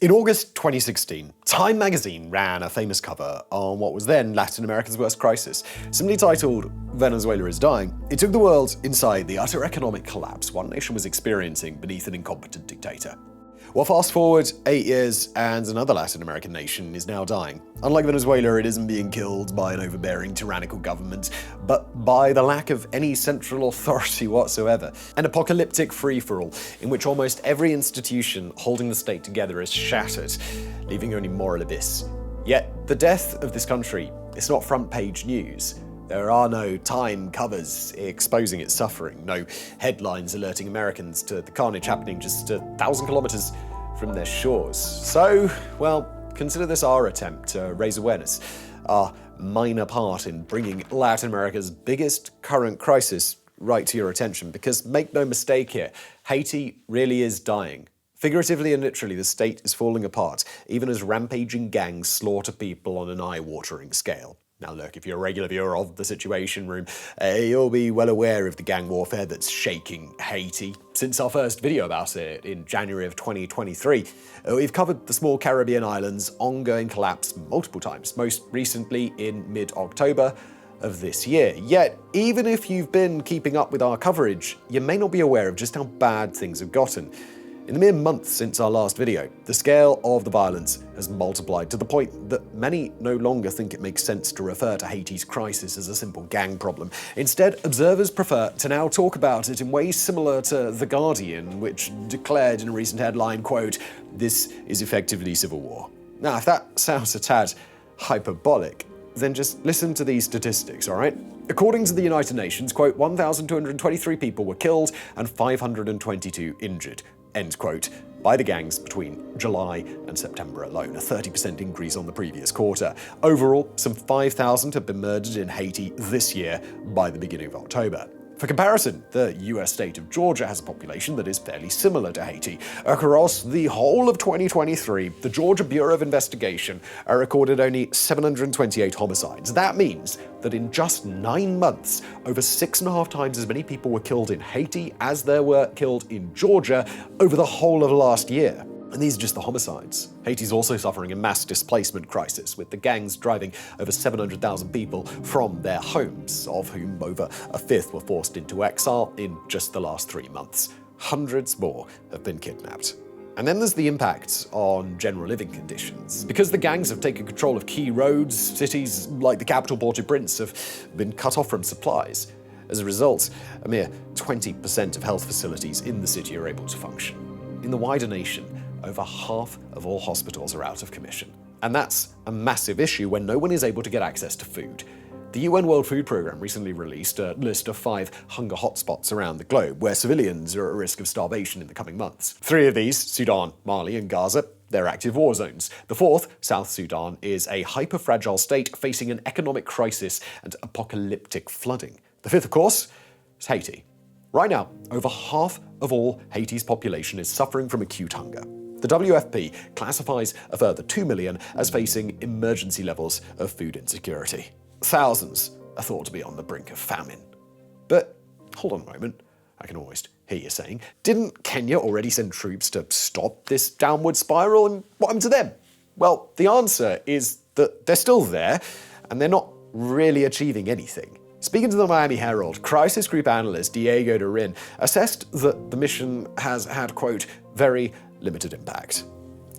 In August 2016, Time magazine ran a famous cover on what was then Latin America's worst crisis. Simply titled, "Venezuela is Dying," it took the world inside the utter economic collapse one nation was experiencing beneath an incompetent dictator. Well, fast forward 8 years, and another Latin American nation is now dying. Unlike Venezuela, it isn't being killed by an overbearing, tyrannical government, but by the lack of any central authority whatsoever. An apocalyptic free-for-all, in which almost every institution holding the state together is shattered, leaving only moral abyss. Yet, the death of this country is not front-page news. There are no Time covers exposing its suffering, no headlines alerting Americans to the carnage happening just 1,000 kilometers from their shores. So, well, consider this our attempt to raise awareness, our minor part in bringing Latin America's biggest current crisis right to your attention. Because make no mistake here, Haiti really is dying. Figuratively and literally, the state is falling apart, even as rampaging gangs slaughter people on an eye-watering scale. Now look, if you're a regular viewer of The Situation Room, you'll be well aware of the gang warfare that's shaking Haiti. Since our first video about it in January of 2023, we've covered the small Caribbean island's ongoing collapse multiple times, most recently in mid-October of this year. Yet, even if you've been keeping up with our coverage, you may not be aware of just how bad things have gotten. In the mere months since our last video, the scale of the violence has multiplied to the point that many no longer think it makes sense to refer to Haiti's crisis as a simple gang problem. Instead, observers prefer to now talk about it in ways similar to The Guardian, which declared in a recent headline, quote, "This is effectively civil war." Now, if that sounds a tad hyperbolic, then just listen to these statistics, all right? According to the United Nations, quote, 1,223 people were killed and 522 injured. End quote, by the gangs between July and September alone, a 30% increase on the previous quarter. Overall, some 5,000 have been murdered in Haiti this year by the beginning of October. For comparison, the US state of Georgia has a population that is fairly similar to Haiti. Across the whole of 2023, the Georgia Bureau of Investigation recorded only 728 homicides. That means that in just 9 months, over 6.5 times as many people were killed in Haiti as there were killed in Georgia over the whole of last year. And these are just the homicides. Haiti's also suffering a mass displacement crisis, with the gangs driving over 700,000 people from their homes, of whom over a fifth were forced into exile in just the last 3 months. Hundreds more have been kidnapped. And then there's the impact on general living conditions. Because the gangs have taken control of key roads, cities like the capital Port-au-Prince have been cut off from supplies. As a result, a mere 20% of health facilities in the city are able to function. In the wider nation, over half of all hospitals are out of commission. And that's a massive issue when no one is able to get access to food. The UN World Food Programme recently released a list of 5 hunger hotspots around the globe where civilians are at risk of starvation in the coming months. 3 of these, Sudan, Mali, and Gaza, they're active war zones. The 4th, South Sudan, is a hyper-fragile state facing an economic crisis and apocalyptic flooding. The 5th, of course, is Haiti. Right now, over half of all Haiti's population is suffering from acute hunger. The WFP classifies a further 2 million as facing emergency levels of food insecurity. Thousands are thought to be on the brink of famine. But hold on a moment, I can almost hear you saying, didn't Kenya already send troops to stop this downward spiral, and what happened to them? Well, the answer is that they're still there, and they're not really achieving anything. Speaking to the Miami Herald, crisis group analyst Diego Dorin assessed that the mission has had, quote, very limited impact.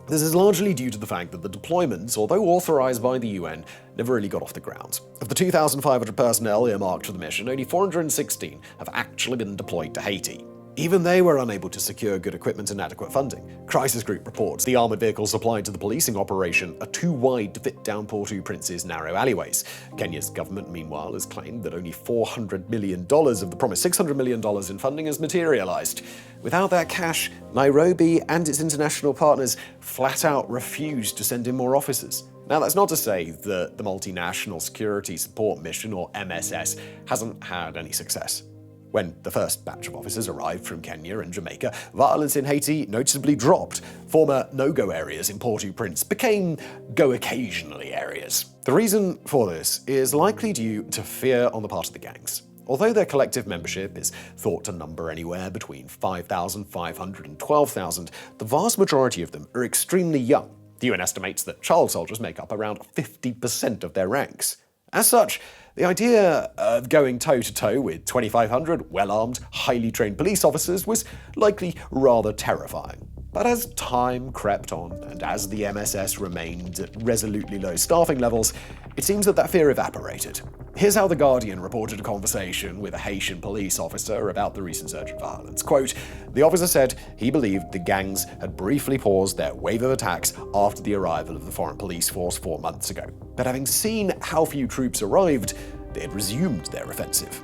This is largely due to the fact that the deployments, although authorized by the UN, never really got off the ground. Of the 2,500 personnel earmarked for the mission, only 416 have actually been deployed to Haiti. Even they were unable to secure good equipment and adequate funding. Crisis Group reports the armored vehicles supplied to the policing operation are too wide to fit down Port-au-Prince's narrow alleyways. Kenya's government, meanwhile, has claimed that only $400 million of the promised $600 million in funding has materialized. Without that cash, Nairobi and its international partners flat out refused to send in more officers. Now, that's not to say that the Multinational Security Support Mission, or MSS, hasn't had any success. When the first batch of officers arrived from Kenya and Jamaica, violence in Haiti noticeably dropped. Former no-go areas in Port-au-Prince became go-occasionally areas. The reason for this is likely due to fear on the part of the gangs. Although their collective membership is thought to number anywhere between 5,500 and 12,000, the vast majority of them are extremely young. The UN estimates that child soldiers make up around 50% of their ranks. As such, the idea of going toe-to-toe with 2,500 well-armed, highly trained police officers was likely rather terrifying. But as time crept on, and as the MSS remained at resolutely low staffing levels, it seems that fear evaporated. Here's how The Guardian reported a conversation with a Haitian police officer about the recent surge in violence. Quote, "The officer said he believed the gangs had briefly paused their wave of attacks after the arrival of the foreign police force 4 months ago. But having seen how few troops arrived, they had resumed their offensive."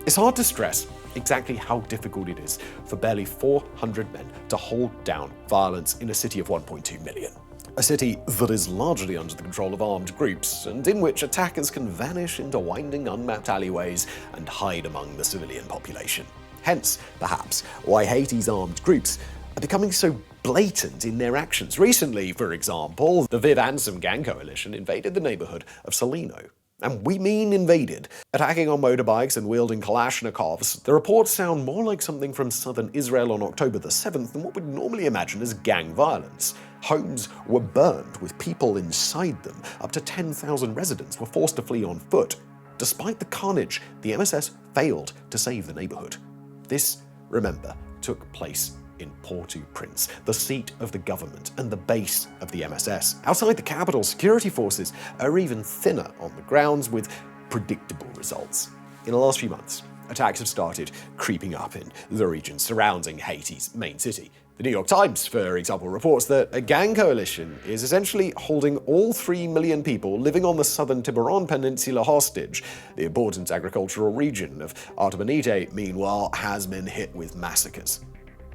It's hard to stress exactly how difficult it is for barely 400 men to hold down violence in a city of 1.2 million. A city that is largely under the control of armed groups, and in which attackers can vanish into winding, unmapped alleyways and hide among the civilian population. Hence, perhaps, why Haiti's armed groups are becoming so blatant in their actions. Recently, for example, the Viv Ansem gang coalition invaded the neighborhood of Salino. And we mean invaded. Attacking on motorbikes and wielding Kalashnikovs, the reports sound more like something from southern Israel on October the 7th than what we'd normally imagine as gang violence. Homes were burned with people inside them. Up to 10,000 residents were forced to flee on foot. Despite the carnage, the MSS failed to save the neighborhood. This, remember, took place in Port-au-Prince, the seat of the government and the base of the MSS. Outside the capital, security forces are even thinner on the grounds with predictable results. In the last few months, attacks have started creeping up in the region surrounding Haiti's main city. The New York Times, for example, reports that a gang coalition is essentially holding all 3 million people living on the southern Tiburon Peninsula hostage. The important agricultural region of Artibonite, meanwhile, has been hit with massacres.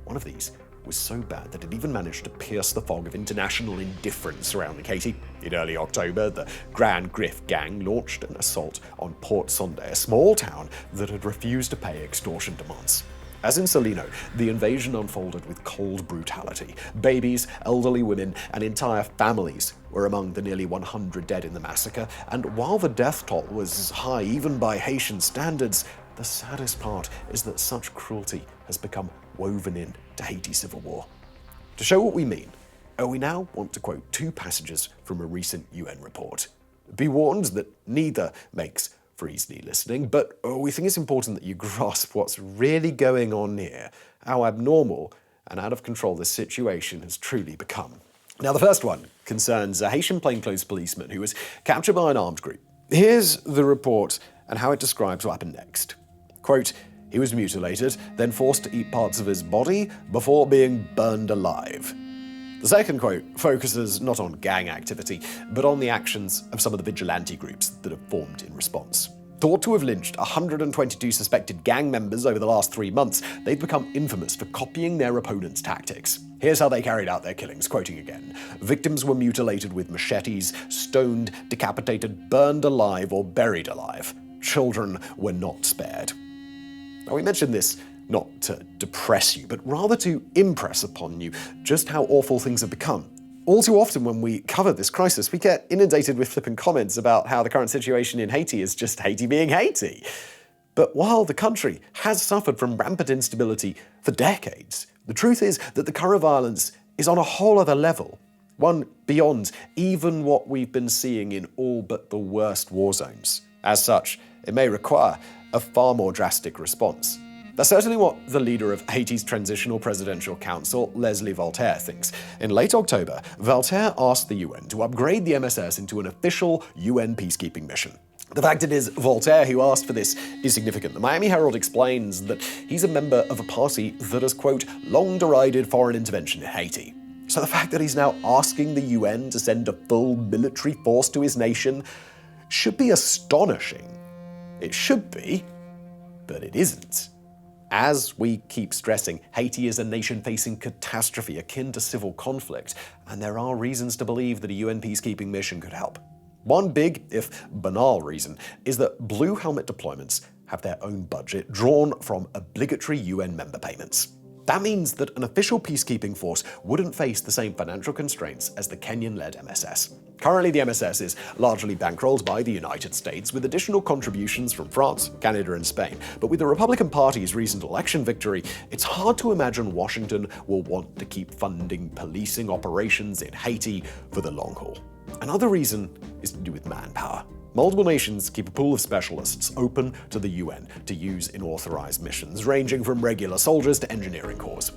One of these was so bad that it even managed to pierce the fog of international indifference surrounding Haiti. In early October, the Grand Griffe gang launched an assault on Port Sonde, a small town that had refused to pay extortion demands. As in Salino, the invasion unfolded with cold brutality. Babies, elderly women, and entire families were among the nearly 100 dead in the massacre, and while the death toll was high even by Haitian standards, the saddest part is that such cruelty has become woven in to Haiti's civil war. To show what we mean, we now want to quote 2 passages from a recent UN report. Be warned that neither makes for easy listening, but we think it's important that you grasp what's really going on here, how abnormal and out of control this situation has truly become. Now, the first one concerns a Haitian plainclothes policeman who was captured by an armed group. Here's the report and how it describes what happened next. Quote, "He was mutilated, then forced to eat parts of his body before being burned alive." The second quote focuses not on gang activity, but on the actions of some of the vigilante groups that have formed in response. Thought to have lynched 122 suspected gang members over the last 3 months, they've become infamous for copying their opponents' tactics. Here's how they carried out their killings, quoting again. "Victims were mutilated with machetes, stoned, decapitated, burned alive, or buried alive. Children were not spared." Now, we mention this not to depress you, but rather to impress upon you just how awful things have become. All too often when we cover this crisis, we get inundated with flippant comments about how the current situation in Haiti is just Haiti being Haiti. But while the country has suffered from rampant instability for decades, the truth is that the current violence is on a whole other level, one beyond even what we've been seeing in all but the worst war zones. As such, it may require a far more drastic response. That's certainly what the leader of Haiti's Transitional Presidential Council, Leslie Voltaire, thinks. In late October, Voltaire asked the UN to upgrade the MSS into an official UN peacekeeping mission. The fact it is Voltaire who asked for this is significant. The Miami Herald explains that he's a member of a party that has, quote, long derided foreign intervention in Haiti. So the fact that he's now asking the UN to send a full military force to his nation should be astonishing. It should be, but it isn't. As we keep stressing, Haiti is a nation facing catastrophe akin to civil conflict, and there are reasons to believe that a UN peacekeeping mission could help. One big, if banal reason, is that Blue Helmet deployments have their own budget drawn from obligatory UN member payments. That means that an official peacekeeping force wouldn't face the same financial constraints as the Kenyan-led MSS. Currently, the MSS is largely bankrolled by the United States, with additional contributions from France, Canada, and Spain. But with the Republican Party's recent election victory, it's hard to imagine Washington will want to keep funding policing operations in Haiti for the long haul. Another reason is to do with manpower. Multiple nations keep a pool of specialists open to the UN to use in authorized missions, ranging from regular soldiers to engineering corps.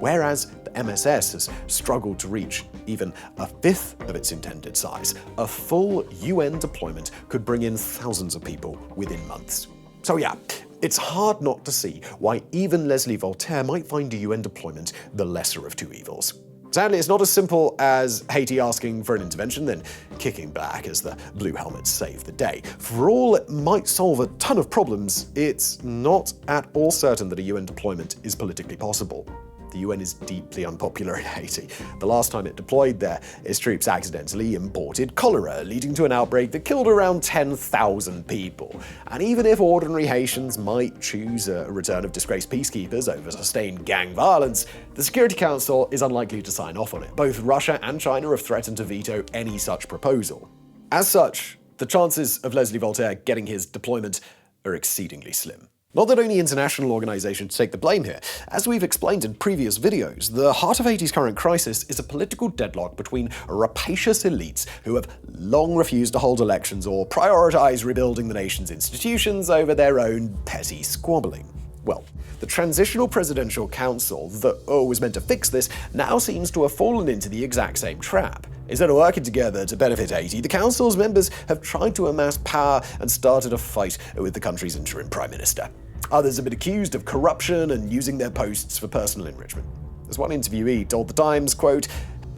Whereas the MSS has struggled to reach even a fifth of its intended size, a full UN deployment could bring in thousands of people within months. So yeah, it's hard not to see why even Leslie Voltaire might find a UN deployment the lesser of two evils. Sadly, it's not as simple as Haiti asking for an intervention, then kicking back as the Blue Helmets save the day. For all it might solve a ton of problems, it's not at all certain that a UN deployment is politically possible. The UN is deeply unpopular in Haiti. The last time it deployed there, its troops accidentally imported cholera, leading to an outbreak that killed around 10,000 people. And even if ordinary Haitians might choose a return of disgraced peacekeepers over sustained gang violence, the Security Council is unlikely to sign off on it. Both Russia and China have threatened to veto any such proposal. As such, the chances of Leslie Voltaire getting his deployment are exceedingly slim. Not that only international organizations take the blame here. As we've explained in previous videos, the heart of Haiti's current crisis is a political deadlock between rapacious elites who have long refused to hold elections or prioritize rebuilding the nation's institutions over their own petty squabbling. Well, the Transitional Presidential Council that was meant to fix this now seems to have fallen into the exact same trap. Instead of working together to benefit Haiti, the Council's members have tried to amass power and started a fight with the country's interim prime minister. Others have been accused of corruption and using their posts for personal enrichment. As one interviewee told The Times, quote,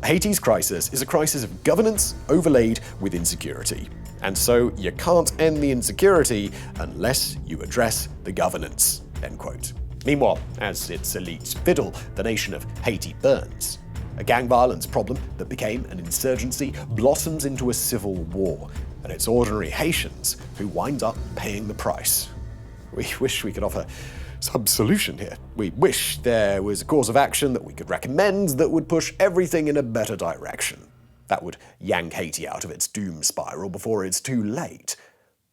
"Haiti's crisis is a crisis of governance overlaid with insecurity. And so you can't end the insecurity unless you address the governance," end quote. Meanwhile, as its elites fiddle, the nation of Haiti burns. A gang violence problem that became an insurgency blossoms into a civil war, and it's ordinary Haitians who wind up paying the price. We wish we could offer some solution here. We wish there was a course of action that we could recommend that would push everything in a better direction. That would yank Haiti out of its doom spiral before it's too late.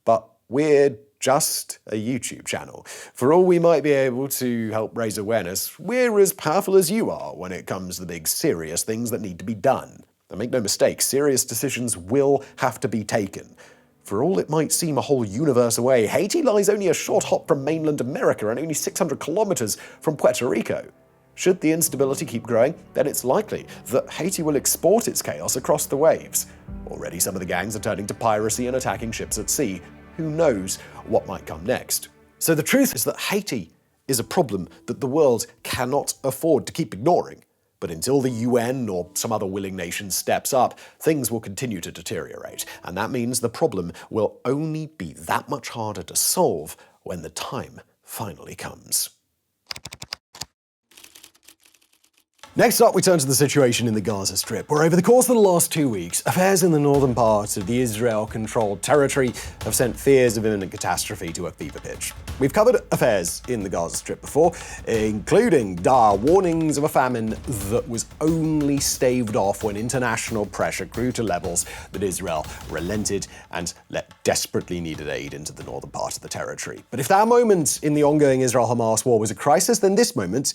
But we're just a YouTube channel. For all we might be able to help raise awareness, we're as powerful as you are when it comes to the big serious things that need to be done. And make no mistake, serious decisions will have to be taken. For all it might seem a whole universe away, Haiti lies only a short hop from mainland America and only 600 kilometers from Puerto Rico. Should the instability keep growing, then it's likely that Haiti will export its chaos across the waves. Already some of the gangs are turning to piracy and attacking ships at sea. Who knows what might come next? So the truth is that Haiti is a problem that the world cannot afford to keep ignoring. But until the UN or some other willing nation steps up, things will continue to deteriorate. And that means the problem will only be that much harder to solve when the time finally comes. Next up, we turn to the situation in the Gaza Strip, where over the course of the last 2 weeks, affairs in the northern part of the Israel-controlled territory have sent fears of imminent catastrophe to a fever pitch. We've covered affairs in the Gaza Strip before, including dire warnings of a famine that was only staved off when international pressure grew to levels that Israel relented and let desperately needed aid into the northern part of the territory. But if that moment in the ongoing Israel-Hamas war was a crisis, then this moment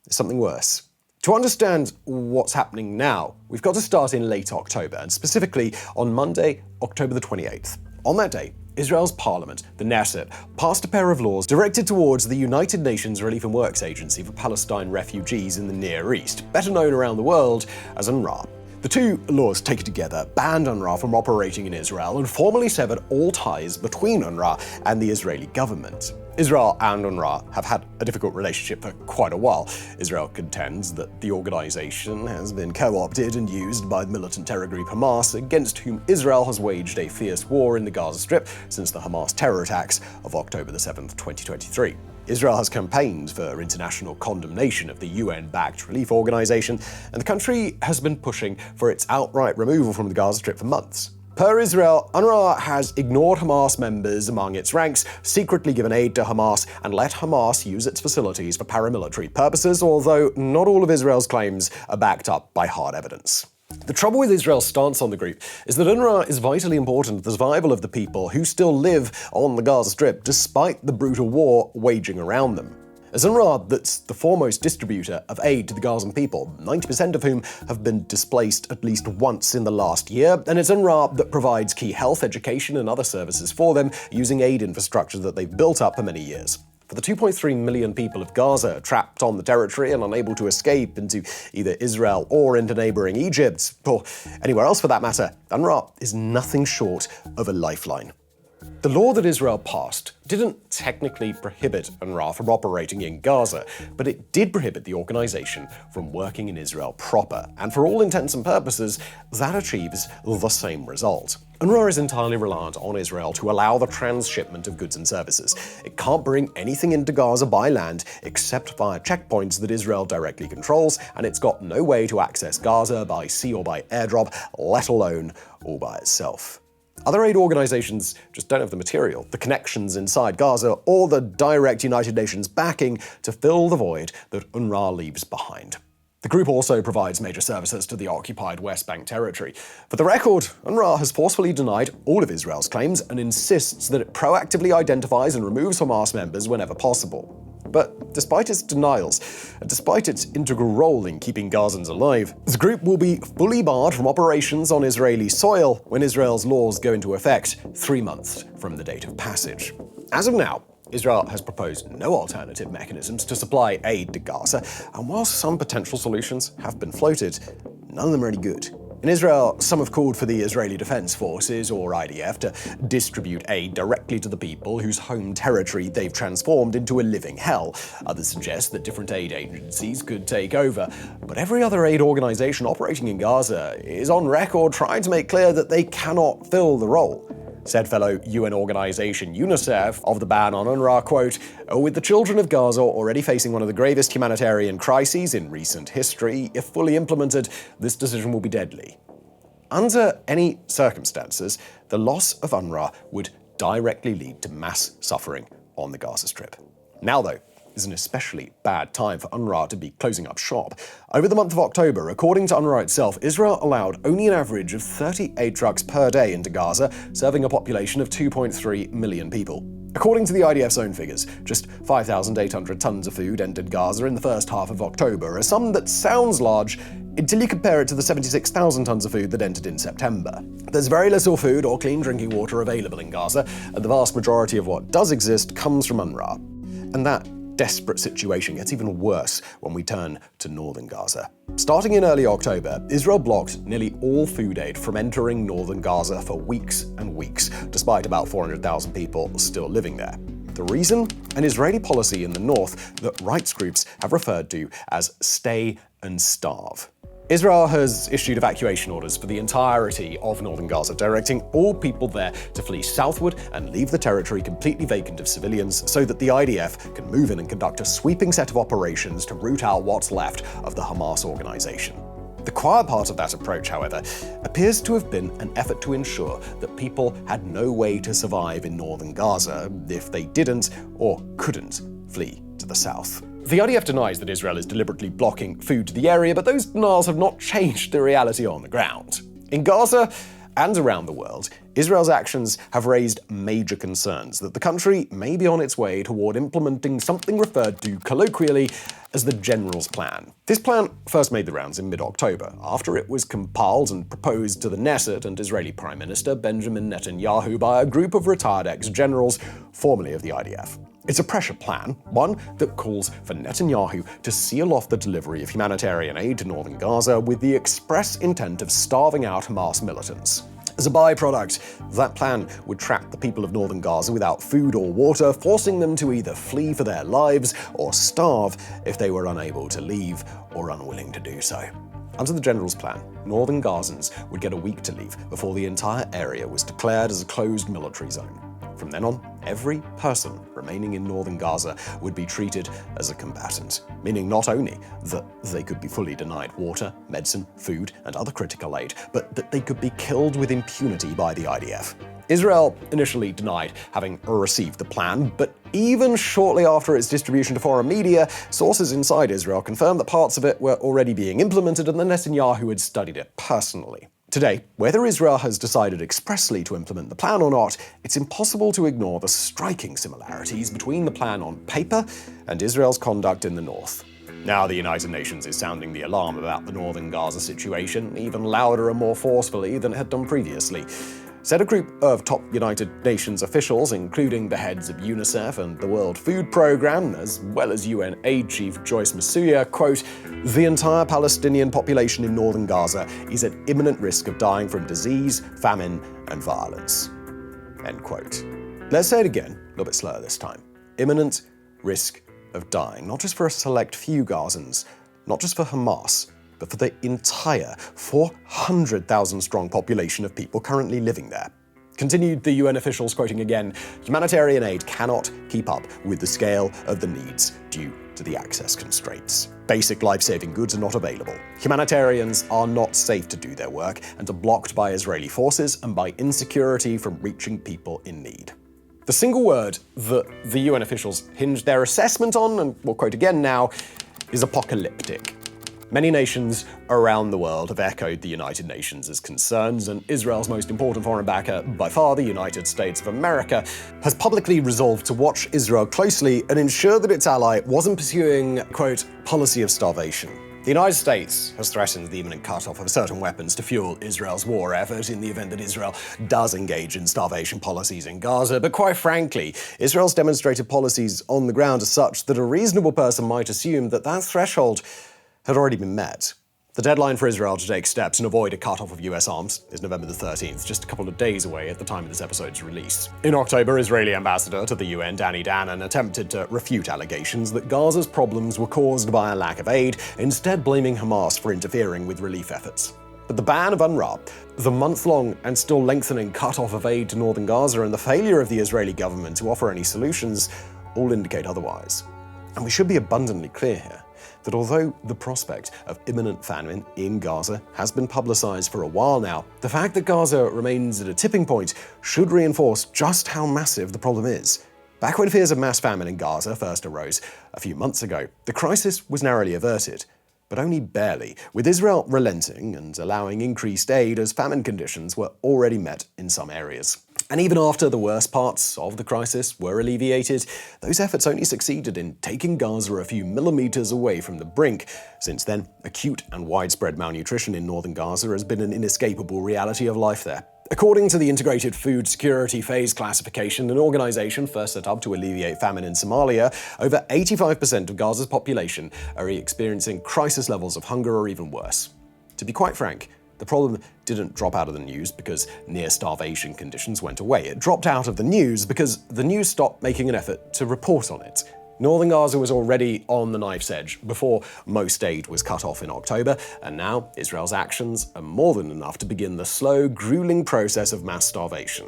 is something worse. To understand what's happening now, we've got to start in late October, and specifically on Monday, October the 28th. On that day, Israel's parliament, the Knesset, passed a pair of laws directed towards the United Nations Relief and Works Agency for Palestine refugees in the Near East, better known around the world as UNRWA. The two laws, taken together, banned UNRWA from operating in Israel and formally severed all ties between UNRWA and the Israeli government. Israel and UNRWA have had a difficult relationship for quite a while. Israel contends that the organization has been co-opted and used by the militant terror group Hamas, against whom Israel has waged a fierce war in the Gaza Strip since the Hamas terror attacks of October the 7th, 2023. Israel has campaigned for international condemnation of the UN-backed relief organization, and the country has been pushing for its outright removal from the Gaza Strip for months. Per Israel, UNRWA has ignored Hamas members among its ranks, secretly given aid to Hamas, and let Hamas use its facilities for paramilitary purposes, although not all of Israel's claims are backed up by hard evidence. The trouble with Israel's stance on the group is that UNRWA is vitally important to the survival of the people who still live on the Gaza Strip despite the brutal war waging around them. As UNRWA, that's the foremost distributor of aid to the Gazan people, 90% of whom have been displaced at least once in the last year, and it's UNRWA that provides key health, education, and other services for them using aid infrastructure that they've built up for many years. For the 2.3 million people of Gaza trapped on the territory and unable to escape into either Israel or into neighboring Egypt, or anywhere else for that matter, UNRWA is nothing short of a lifeline. The law that Israel passed didn't technically prohibit UNRWA from operating in Gaza, but it did prohibit the organization from working in Israel proper, and for all intents and purposes, that achieves the same result. UNRWA is entirely reliant on Israel to allow the transshipment of goods and services. It can't bring anything into Gaza by land except via checkpoints that Israel directly controls, and it's got no way to access Gaza by sea or by airdrop, let alone all by itself. Other aid organizations just don't have the material, the connections inside Gaza, or the direct United Nations backing to fill the void that UNRWA leaves behind. The group also provides major services to the occupied West Bank territory. For the record, UNRWA has forcefully denied all of Israel's claims and insists that it proactively identifies and removes Hamas members whenever possible. But despite its denials, and despite its integral role in keeping Gazans alive, the group will be fully barred from operations on Israeli soil when Israel's laws go into effect 3 months from the date of passage. As of now, Israel has proposed no alternative mechanisms to supply aid to Gaza, and while some potential solutions have been floated, none of them are any good. In Israel, some have called for the Israeli Defense Forces, or IDF, to distribute aid directly to the people whose home territory they've transformed into a living hell. Others suggest that different aid agencies could take over. But every other aid organization operating in Gaza is on record trying to make clear that they cannot fill the role. Said fellow UN organization UNICEF of the ban on UNRWA, quote, "With the children of Gaza already facing one of the gravest humanitarian crises in recent history, if fully implemented, this decision will be deadly." Under any circumstances, the loss of UNRWA would directly lead to mass suffering on the Gaza Strip. Now, though, is an especially bad time for UNRWA to be closing up shop. Over the month of October, according to UNRWA itself, Israel allowed only an average of 38 trucks per day into Gaza, serving a population of 2.3 million people. According to the IDF's own figures, just 5,800 tons of food entered Gaza in the first half of October, a sum that sounds large until you compare it to the 76,000 tons of food that entered in September. There's very little food or clean drinking water available in Gaza, and the vast majority of what does exist comes from UNRWA. And that desperate situation gets even worse when we turn to northern Gaza. Starting in early October, Israel blocked nearly all food aid from entering northern Gaza for weeks and weeks, despite about 400,000 people still living there. The reason? An Israeli policy in the north that rights groups have referred to as stay and starve. Israel has issued evacuation orders for the entirety of northern Gaza, directing all people there to flee southward and leave the territory completely vacant of civilians so that the IDF can move in and conduct a sweeping set of operations to root out what's left of the Hamas organization. The quiet part of that approach, however, appears to have been an effort to ensure that people had no way to survive in northern Gaza if they didn't or couldn't flee to the south. The IDF denies that Israel is deliberately blocking food to the area, but those denials have not changed the reality on the ground. In Gaza and around the world, Israel's actions have raised major concerns that the country may be on its way toward implementing something referred to colloquially as the General's Plan. This plan first made the rounds in mid-October, after it was compiled and proposed to the Knesset and Israeli Prime Minister Benjamin Netanyahu by a group of retired ex-generals, formerly of the IDF. It's a pressure plan, one that calls for Netanyahu to seal off the delivery of humanitarian aid to northern Gaza with the express intent of starving out Hamas militants. As a byproduct, that plan would trap the people of northern Gaza without food or water, forcing them to either flee for their lives or starve if they were unable to leave or unwilling to do so. Under the General's Plan, northern Gazans would get a week to leave before the entire area was declared as a closed military zone. From then on, every person remaining in northern Gaza would be treated as a combatant, meaning not only that they could be fully denied water, medicine, food, and other critical aid, but that they could be killed with impunity by the IDF. Israel initially denied having received the plan, but even shortly after its distribution to foreign media, sources inside Israel confirmed that parts of it were already being implemented and that Netanyahu had studied it personally. Today, whether Israel has decided expressly to implement the plan or not, it's impossible to ignore the striking similarities between the plan on paper and Israel's conduct in the north. Now the United Nations is sounding the alarm about the northern Gaza situation even louder and more forcefully than it had done previously. Said a group of top United Nations officials, including the heads of UNICEF and the World Food Programme, as well as UN aid chief Joyce Msuya, quote, "The entire Palestinian population in northern Gaza is at imminent risk of dying from disease, famine, and violence." End quote. Let's say it again, a little bit slower this time. Imminent risk of dying, not just for a select few Gazans, not just for Hamas, but for the entire 400,000 strong population of people currently living there. Continued the UN officials, quoting again, "Humanitarian aid cannot keep up with the scale of the needs due to the access constraints. Basic life-saving goods are not available. Humanitarians are not safe to do their work and are blocked by Israeli forces and by insecurity from reaching people in need." The single word that the UN officials hinged their assessment on, and we'll quote again now, is apocalyptic. Many nations around the world have echoed the United Nations' concerns, and Israel's most important foreign backer, by far the United States of America, has publicly resolved to watch Israel closely and ensure that its ally wasn't pursuing, quote, policy of starvation. The United States has threatened the imminent cutoff of certain weapons to fuel Israel's war effort in the event that Israel does engage in starvation policies in Gaza, but quite frankly, Israel's demonstrated policies on the ground are such that a reasonable person might assume that that threshold had already been met. The deadline for Israel to take steps and avoid a cutoff of US arms is November the 13th, just a couple of days away at the time of this episode's release. In October, Israeli ambassador to the UN, Danny Danon, attempted to refute allegations that Gaza's problems were caused by a lack of aid, instead blaming Hamas for interfering with relief efforts. But the ban of UNRWA, the month-long and still lengthening cutoff of aid to northern Gaza, and the failure of the Israeli government to offer any solutions all indicate otherwise. And we should be abundantly clear here that although the prospect of imminent famine in Gaza has been publicized for a while now, the fact that Gaza remains at a tipping point should reinforce just how massive the problem is. Back when fears of mass famine in Gaza first arose a few months ago, the crisis was narrowly averted, but only barely, with Israel relenting and allowing increased aid as famine conditions were already met in some areas. And even after the worst parts of the crisis were alleviated, those efforts only succeeded in taking Gaza a few millimeters away from the brink. Since then, acute and widespread malnutrition in northern Gaza has been an inescapable reality of life there. According to the Integrated Food Security Phase Classification, an organization first set up to alleviate famine in Somalia, over 85% of Gaza's population are experiencing crisis levels of hunger or even worse. To be quite frank, the problem didn't drop out of the news because near-starvation conditions went away. It dropped out of the news because the news stopped making an effort to report on it. Northern Gaza was already on the knife's edge before most aid was cut off in October, and now Israel's actions are more than enough to begin the slow, grueling process of mass starvation.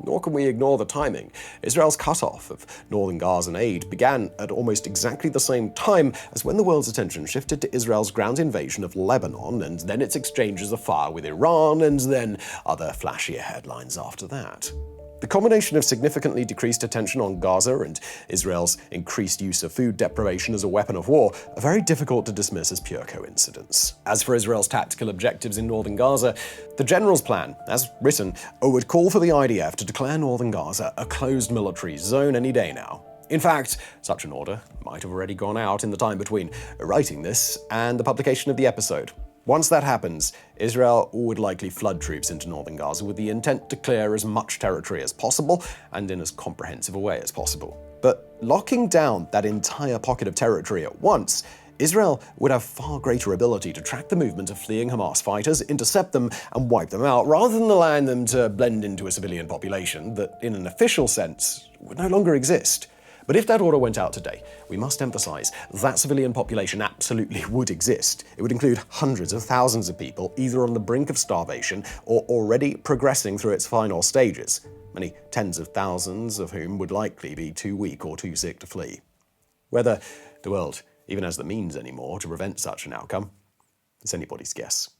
Nor can we ignore the timing. Israel's cutoff of northern Gazan aid began at almost exactly the same time as when the world's attention shifted to Israel's ground invasion of Lebanon, and then its exchanges of fire with Iran, and then other flashier headlines after that. The combination of significantly decreased attention on Gaza and Israel's increased use of food deprivation as a weapon of war are very difficult to dismiss as pure coincidence. As for Israel's tactical objectives in northern Gaza, the general's plan, as written, would call for the IDF to declare northern Gaza a closed military zone any day now. In fact, such an order might have already gone out in the time between writing this and the publication of the episode. Once that happens, Israel would likely flood troops into northern Gaza with the intent to clear as much territory as possible and in as comprehensive a way as possible. But locking down that entire pocket of territory at once, Israel would have far greater ability to track the movement of fleeing Hamas fighters, intercept them, and wipe them out, rather than allowing them to blend into a civilian population that, in an official sense, would no longer exist. But if that order went out today, we must emphasize that civilian population absolutely would exist. It would include hundreds of thousands of people either on the brink of starvation or already progressing through its final stages. many tens of thousands of whom would likely be too weak or too sick to flee. Whether the world even has the means anymore to prevent such an outcome is anybody's guess.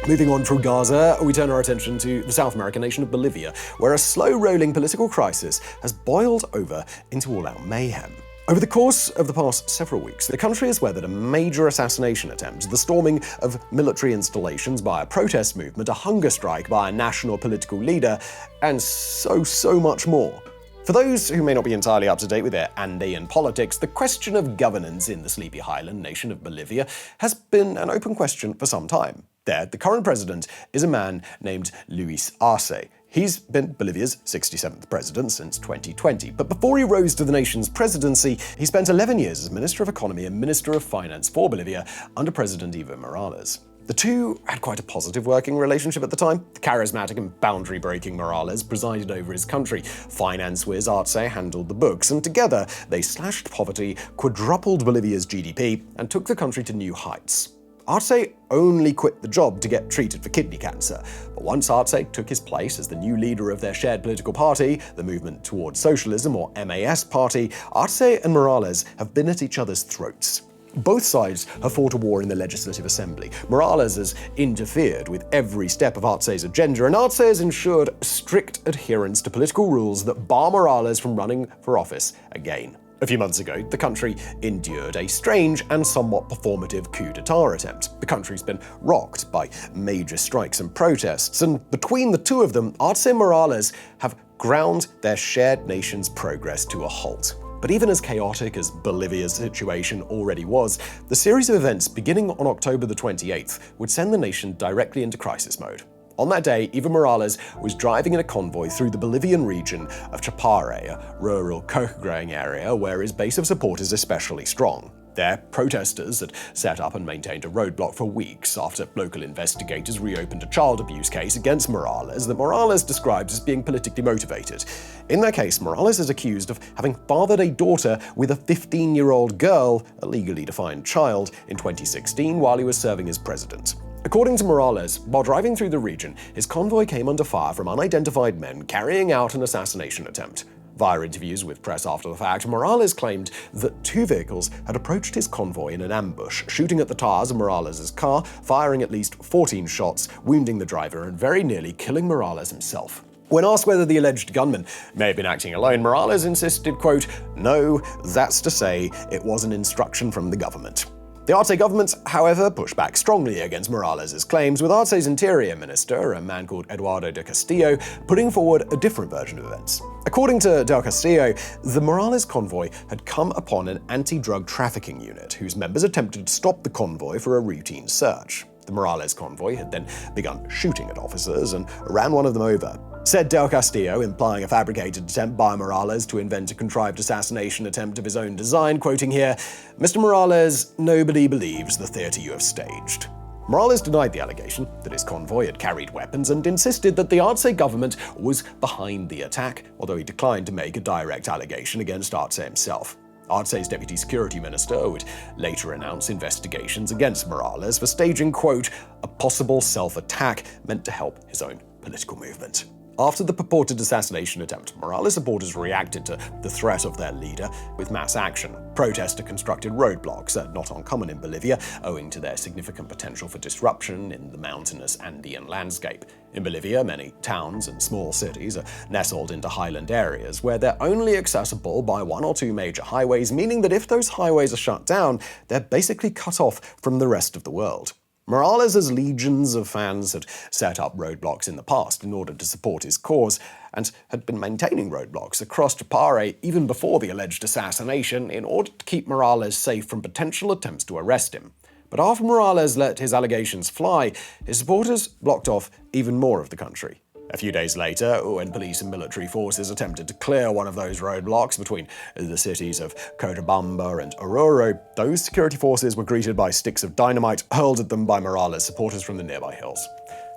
Moving on from Gaza, we turn our attention to the South American nation of Bolivia, where a slow-rolling political crisis has boiled over into all-out mayhem. Over the course of the past several weeks, the country has weathered a major assassination attempt, the storming of military installations by a protest movement, a hunger strike by a national political leader, and so much more. For those who may not be entirely up to date with their Andean politics, the question of governance in the sleepy highland nation of Bolivia has been an open question for some time. There, the current president is a man named Luis Arce. He's been Bolivia's 67th president since 2020, but before he rose to the nation's presidency, he spent 11 years as Minister of Economy and Minister of Finance for Bolivia under President Evo Morales. The two had quite a positive working relationship at the time. The charismatic and boundary-breaking Morales presided over his country. Finance whiz Arce handled the books, and together they slashed poverty, quadrupled Bolivia's GDP, and took the country to new heights. Arce only quit the job to get treated for kidney cancer, but once Arce took his place as the new leader of their shared political party, the Movement Towards Socialism, or MAS party, Arce and Morales have been at each other's throats. Both sides have fought a war in the Legislative Assembly. Morales has interfered with every step of Arce's agenda, and Arce has ensured strict adherence to political rules that bar Morales from running for office again. A few months ago, the country endured a strange and somewhat performative coup d'etat attempt. The country's been rocked by major strikes and protests, and between the two of them, Arce and Morales have ground their shared nation's progress to a halt. But even as chaotic as Bolivia's situation already was, the series of events beginning on October the 28th would send the nation directly into crisis mode. On that day, Evo Morales was driving in a convoy through the Bolivian region of Chapare, a rural cocoa-growing area where his base of support is especially strong. There, protesters had set up and maintained a roadblock for weeks after local investigators reopened a child abuse case against Morales that Morales describes as being politically motivated. In that case, Morales is accused of having fathered a daughter with a 15-year-old girl, a legally defined child, in 2016 while he was serving as president. According to Morales, while driving through the region, his convoy came under fire from unidentified men carrying out an assassination attempt. Via interviews with press after the fact, Morales claimed that two vehicles had approached his convoy in an ambush, shooting at the tires of Morales' car, firing at least 14 shots, wounding the driver, and very nearly killing Morales himself. When asked whether the alleged gunman may have been acting alone, Morales insisted, quote, "No, that's to say, it was an instruction from the government." The Arce government, however, pushed back strongly against Morales' claims, with Arce's interior minister, a man called Eduardo del Castillo, putting forward a different version of events. According to del Castillo, the Morales convoy had come upon an anti-drug trafficking unit, whose members attempted to stop the convoy for a routine search. The Morales convoy had then begun shooting at officers and ran one of them over. Said del Castillo, implying a fabricated attempt by Morales to invent a contrived assassination attempt of his own design, quoting here, "Mr. Morales, nobody believes the theater you have staged." Morales denied the allegation that his convoy had carried weapons and insisted that the Arce government was behind the attack, although he declined to make a direct allegation against Arce himself. Arce's deputy security minister would later announce investigations against Morales for staging, quote, "a possible self-attack meant to help his own political movement." After the purported assassination attempt, Morales supporters reacted to the threat of their leader with mass action. Protesters constructed roadblocks, not uncommon in Bolivia, owing to their significant potential for disruption in the mountainous Andean landscape. In Bolivia, many towns and small cities are nestled into highland areas where they're only accessible by one or two major highways, meaning that if those highways are shut down, they're basically cut off from the rest of the world. Morales' legions of fans had set up roadblocks in the past in order to support his cause, and had been maintaining roadblocks across Chapare even before the alleged assassination in order to keep Morales safe from potential attempts to arrest him. But after Morales let his allegations fly, his supporters blocked off even more of the country. A few days later, when police and military forces attempted to clear one of those roadblocks between the cities of Cochabamba and Oruro, those security forces were greeted by sticks of dynamite hurled at them by Morales supporters from the nearby hills.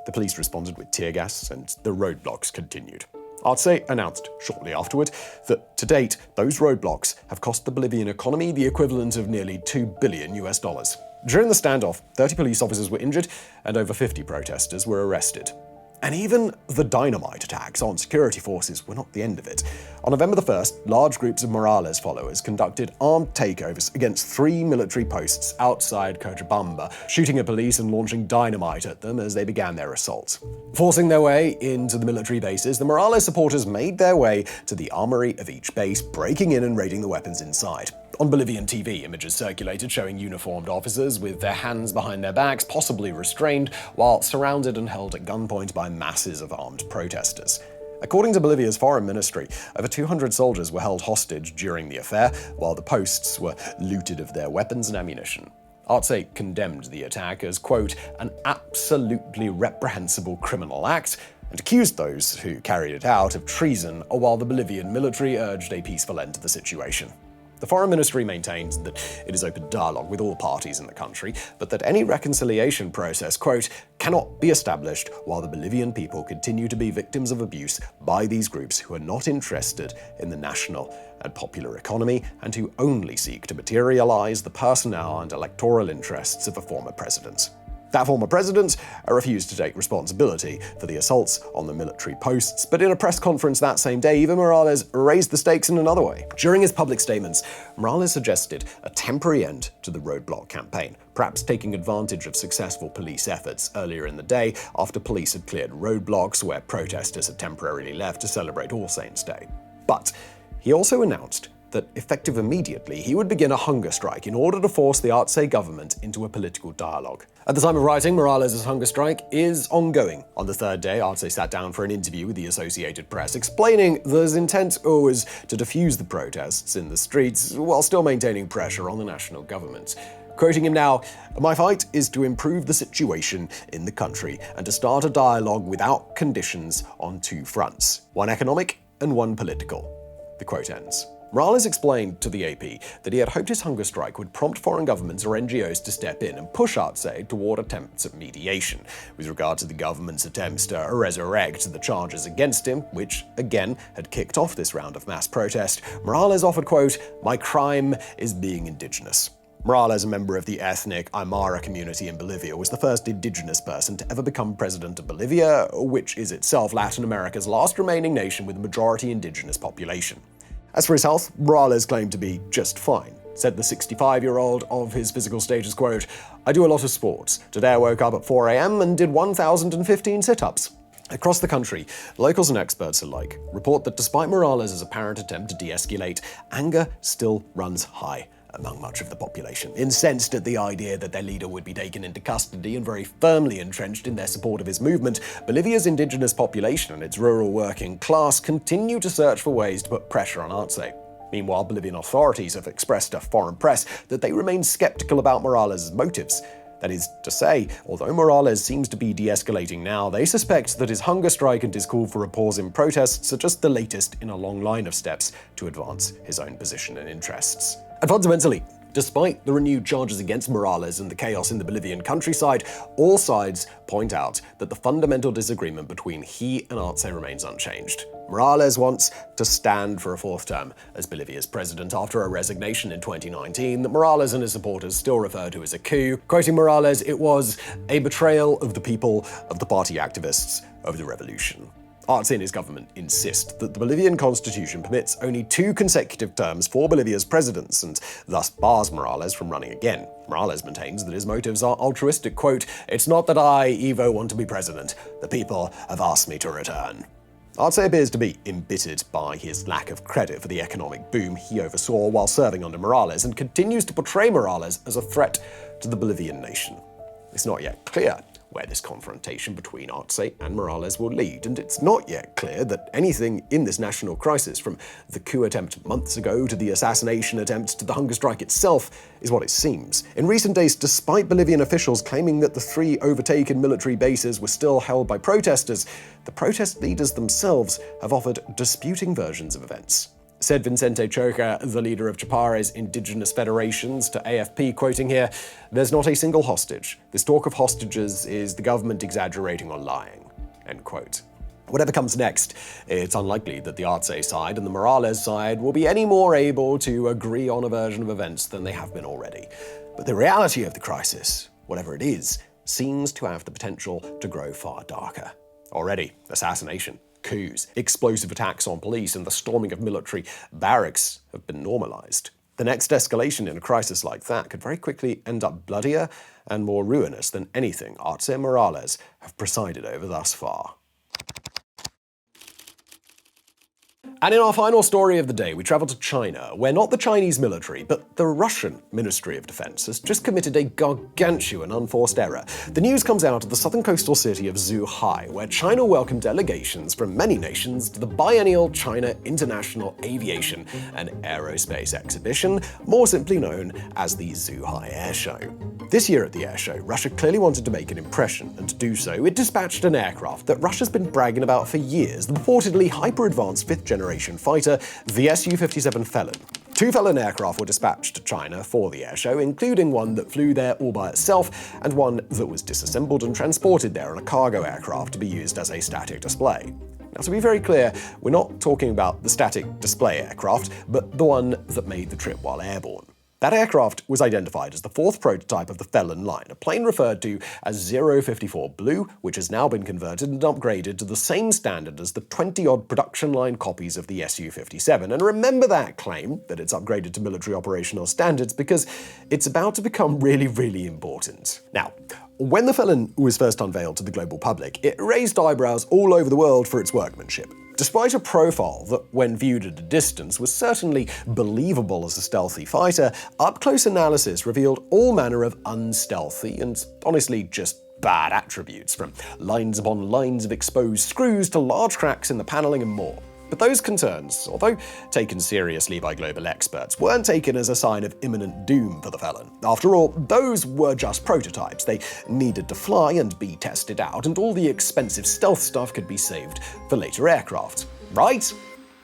The police responded with tear gas, and the roadblocks continued. Arce announced shortly afterward that to date, those roadblocks have cost the Bolivian economy the equivalent of nearly $2 billion. During the standoff, 30 police officers were injured and over 50 protesters were arrested. And even the dynamite attacks on security forces were not the end of it. On November 1st, large groups of Morales followers conducted armed takeovers against 3 military posts outside Cochabamba, shooting at police and launching dynamite at them as they began their assault. Forcing their way into the military bases, the Morales supporters made their way to the armory of each base, breaking in and raiding the weapons inside. On Bolivian TV, images circulated showing uniformed officers with their hands behind their backs, possibly restrained, while surrounded and held at gunpoint by masses of armed protesters. According to Bolivia's foreign ministry, over 200 soldiers were held hostage during the affair, while the posts were looted of their weapons and ammunition. Arce condemned the attack as, quote, an absolutely reprehensible criminal act, and accused those who carried it out of treason, while the Bolivian military urged a peaceful end to the situation. The foreign ministry maintains that it is open dialogue with all parties in the country, but that any reconciliation process, quote, cannot be established while the Bolivian people continue to be victims of abuse by these groups who are not interested in the national and popular economy and who only seek to materialize the personnel and electoral interests of a former president. That former president refused to take responsibility for the assaults on the military posts, but in a press conference that same day, Evo Morales raised the stakes in another way. During his public statements, Morales suggested a temporary end to the roadblock campaign, perhaps taking advantage of successful police efforts earlier in the day after police had cleared roadblocks where protesters had temporarily left to celebrate All Saints' Day. But he also announced that, effective immediately, he would begin a hunger strike in order to force the Arce government into a political dialogue. At the time of writing, Morales' hunger strike is ongoing. On the third day, Arce sat down for an interview with the Associated Press, explaining that his intent was to defuse the protests in the streets while still maintaining pressure on the national government. Quoting him now, "My fight is to improve the situation in the country and to start a dialogue without conditions on 2 fronts, one economic and one political." The quote ends. Morales explained to the AP that he had hoped his hunger strike would prompt foreign governments or NGOs to step in and push Arce toward attempts at mediation. With regard to the government's attempts to resurrect the charges against him, which, again, had kicked off this round of mass protest, Morales offered, quote, "My crime is being indigenous." Morales, a member of the ethnic Aymara community in Bolivia, was the first indigenous person to ever become president of Bolivia, which is itself Latin America's last remaining nation with a majority indigenous population. As for his health, Morales claimed to be just fine. Said the 65-year-old of his physical status, quote, "I do a lot of sports. Today I woke up at 4 a.m. and did 1,015 sit-ups." Across the country, locals and experts alike report that despite Morales' apparent attempt to de-escalate, anger still runs high among much of the population, incensed at the idea that their leader would be taken into custody and very firmly entrenched in their support of his movement. Bolivia's indigenous population and its rural working class continue to search for ways to put pressure on Arce. Meanwhile, Bolivian authorities have expressed to foreign press that they remain skeptical about Morales' motives. That is to say, although Morales seems to be de-escalating now, they suspect that his hunger strike and his call for a pause in protests are just the latest in a long line of steps to advance his own position and interests. And fundamentally, despite the renewed charges against Morales and the chaos in the Bolivian countryside, all sides point out that the fundamental disagreement between he and Arce remains unchanged. Morales wants to stand for a 4th term as Bolivia's president after a resignation in 2019 that Morales and his supporters still refer to as a coup. Quoting Morales, "It was a betrayal of the people, of the party activists, of the revolution." Arce and his government insist that the Bolivian constitution permits only 2 consecutive terms for Bolivia's presidents and thus bars Morales from running again. Morales maintains that his motives are altruistic, quote, "It's not that I, Evo, want to be president. The people have asked me to return." Arce appears to be embittered by his lack of credit for the economic boom he oversaw while serving under Morales and continues to portray Morales as a threat to the Bolivian nation. It's not yet clear where this confrontation between Arce and Morales will lead, and it's not yet clear that anything in this national crisis, from the coup attempt months ago to the assassination attempt to the hunger strike itself, is what it seems. In recent days, despite Bolivian officials claiming that the 3 overtaken military bases were still held by protesters, the protest leaders themselves have offered disputing versions of events. Said Vicente Choca, the leader of Chapare's indigenous federations, to AFP, quoting here, "There's not a single hostage. This talk of hostages is the government exaggerating or lying." End quote. Whatever comes next, it's unlikely that the Arce side and the Morales side will be any more able to agree on a version of events than they have been already. But the reality of the crisis, whatever it is, seems to have the potential to grow far darker. Already, assassination, coups, explosive attacks on police, and the storming of military barracks have been normalized. The next escalation in a crisis like that could very quickly end up bloodier and more ruinous than anything Arce and Morales have presided over thus far. And in our final story of the day, we travel to China, where not the Chinese military, but the Russian Ministry of Defense has just committed a gargantuan unforced error. The news comes out of the southern coastal city of Zhuhai, where China welcomed delegations from many nations to the biennial China International Aviation and Aerospace Exhibition, more simply known as the Zhuhai Air Show. This year at the air show, Russia clearly wanted to make an impression, and to do so, it dispatched an aircraft that Russia's been bragging about for years, the purportedly hyper-advanced fifth-generation fighter, the Su-57 Felon. 2 Felon aircraft were dispatched to China for the air show, including one that flew there all by itself, and one that was disassembled and transported there on a cargo aircraft to be used as a static display. Now, to be very clear, we're not talking about the static display aircraft, but the one that made the trip while airborne. That aircraft was identified as the 4th prototype of the Felon line, a plane referred to as 054 Blue, which has now been converted and upgraded to the same standard as the 20-odd production line copies of the Su-57. And remember that claim, that it's upgraded to military operational standards, because it's about to become really, really important. Now, when the Felon was first unveiled to the global public, it raised eyebrows all over the world for its workmanship. Despite a profile that, when viewed at a distance, was certainly believable as a stealthy fighter, up-close analysis revealed all manner of unstealthy and, honestly, just bad attributes, from lines upon lines of exposed screws to large cracks in the paneling and more. But those concerns, although taken seriously by global experts, weren't taken as a sign of imminent doom for the Felon. After all, those were just prototypes. They needed to fly and be tested out, and all the expensive stealth stuff could be saved for later aircraft. Right?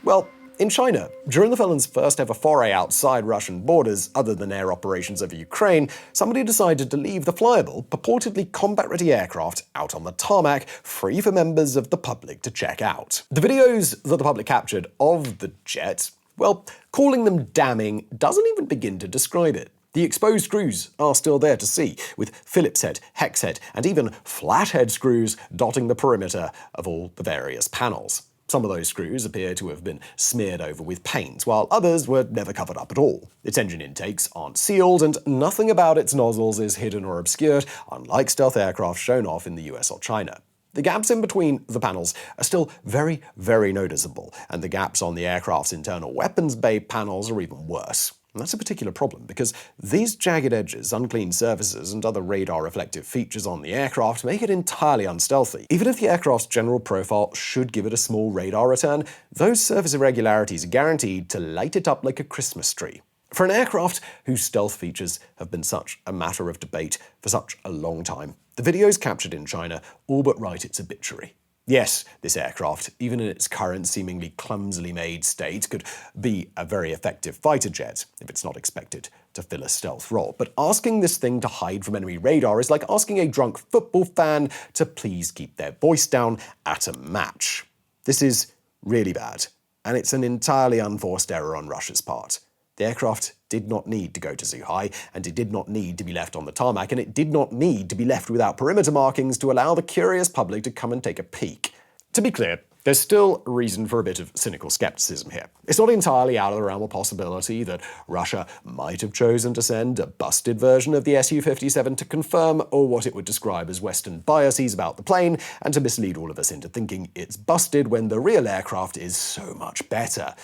Well, in China, during the Felon's first ever foray outside Russian borders, other than air operations over Ukraine, somebody decided to leave the flyable, purportedly combat-ready aircraft out on the tarmac, free for members of the public to check out. The videos that the public captured of the jet, well, calling them damning doesn't even begin to describe it. The exposed screws are still there to see, with Phillips head, hex head, and even flathead screws dotting the perimeter of all the various panels. Some of those screws appear to have been smeared over with paint, while others were never covered up at all. Its engine intakes aren't sealed, and nothing about its nozzles is hidden or obscured, unlike stealth aircraft shown off in the US or China. The gaps in between the panels are still very, very noticeable, and the gaps on the aircraft's internal weapons bay panels are even worse. And that's a particular problem, because these jagged edges, unclean surfaces, and other radar-reflective features on the aircraft make it entirely unstealthy. Even if the aircraft's general profile should give it a small radar return, those surface irregularities are guaranteed to light it up like a Christmas tree. For an aircraft whose stealth features have been such a matter of debate for such a long time, the videos captured in China all but write its obituary. Yes, this aircraft, even in its current seemingly clumsily made state, could be a very effective fighter jet if it's not expected to fill a stealth role. But asking this thing to hide from enemy radar is like asking a drunk football fan to please keep their voice down at a match. This is really bad, and it's an entirely unforced error on Russia's part. The aircraft did not need to go to Zhuhai, and it did not need to be left on the tarmac, and it did not need to be left without perimeter markings to allow the curious public to come and take a peek. To be clear, there's still reason for a bit of cynical skepticism here. It's not entirely out of the realm of possibility that Russia might have chosen to send a busted version of the Su-57 to confirm what it would describe as Western biases about the plane, and to mislead all of us into thinking it's busted when the real aircraft is so much better.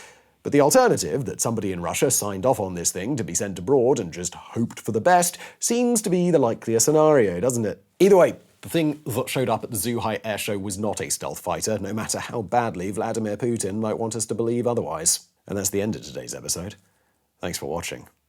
But the alternative, that somebody in Russia signed off on this thing to be sent abroad and just hoped for the best, seems to be the likelier scenario, doesn't it? Either way, the thing that showed up at the Zhuhai air show was not a stealth fighter, no matter how badly Vladimir Putin might want us to believe otherwise. And that's the end of today's episode. Thanks for watching.